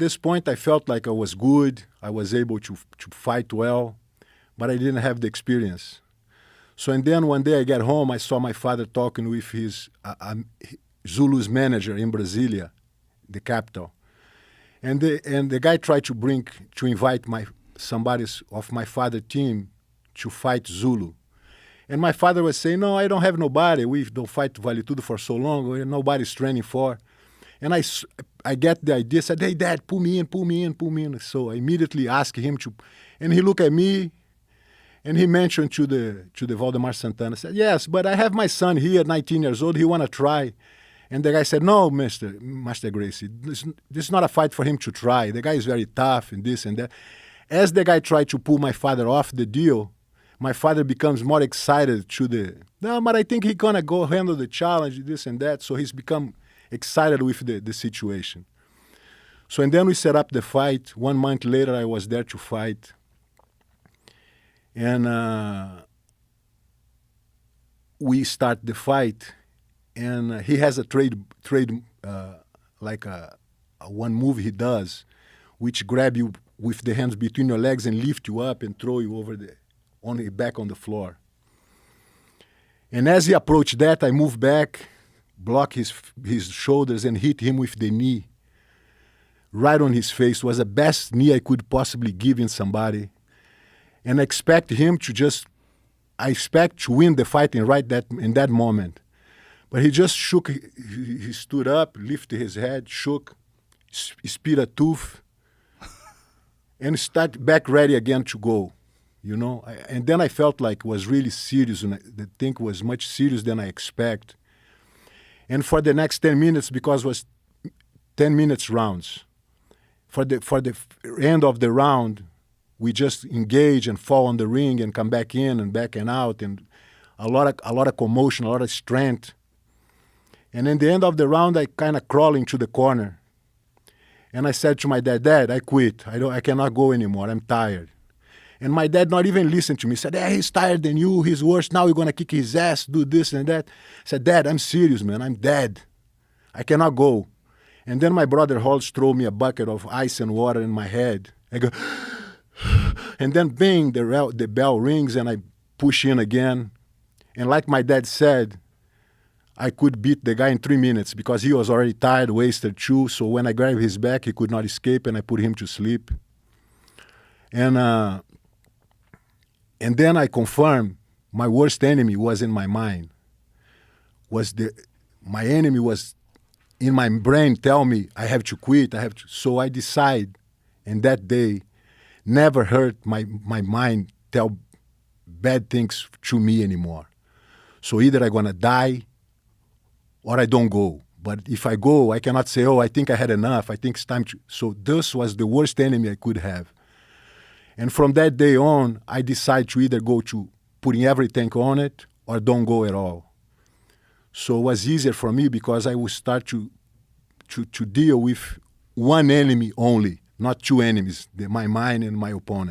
this point, I felt like I was good. I was able to fight well, but I didn't have the experience. So, and then one day I get home, I saw my father talking with his Zulu's manager in Brasilia, the capital. And the guy tried to invite somebody of my father's team to fight Zulu. And my father was saying, no, I don't have nobody. We don't fight Vale Tudo for so long. Nobody's training for. And I get the idea, said, hey, Dad, pull me in. So I immediately asked him to, and he looked at me, and he mentioned to the Valdemar Santana, said, yes, but I have my son here, 19 years old, he want to try. And the guy said, no, Master Gracie, this is not a fight for him to try. The guy is very tough and this and that. As the guy tried to pull my father off the deal, my father becomes more excited no, but I think he's going to go handle the challenge, this and that. So he's become excited with the situation. So, and then we set up the fight. 1 month later, I was there to fight. And we start the fight. And he has a trade like one move he does, which grab you with the hands between your legs and lift you up and throw you over back on the floor. And as he approached that, I moved back, block his shoulders, and hit him with the knee right on his face. It was the best knee I could possibly give in somebody. And I expect him to win the fight in that moment. But he just shook, he stood up, lifted his head, shook, spit a tooth, and started back ready again to go, And then I felt like it was really serious, and the thing was much serious than I expect. And for the next 10 minutes, because it was 10 minutes rounds, for the end of the round, we just engage and fall on the ring and come back in and back and out, and a lot of commotion, a lot of strength. And in the end of the round, I kind of crawl into the corner. And I said to my dad, Dad, I quit. I cannot go anymore. I'm tired. And my dad not even listened to me. He said, hey, he's tired than you. He's worse. Now you're going to kick his ass, do this and that. I said, Dad, I'm serious, man. I'm dead. I cannot go. And then my brother Holtz threw me a bucket of ice and water in my head. I go, and then bang, the bell rings and I push in again. And like my dad said, I could beat the guy in 3 minutes because he was already tired, wasted too. So when I grabbed his back, he could not escape, and I put him to sleep. And then I confirmed my worst enemy was in my mind. My enemy was in my brain tell me I have to quit. So I decide, and that day, never heard my mind tell bad things to me anymore. So either I'm going to die or I don't go. But if I go, I cannot say, oh, I think I had enough. I think it's time to... So this was the worst enemy I could have. And from that day on, I decided to either go to putting everything on it or don't go at all. So it was easier for me because I would start to deal with one enemy only, not two enemies, my mind and my opponent.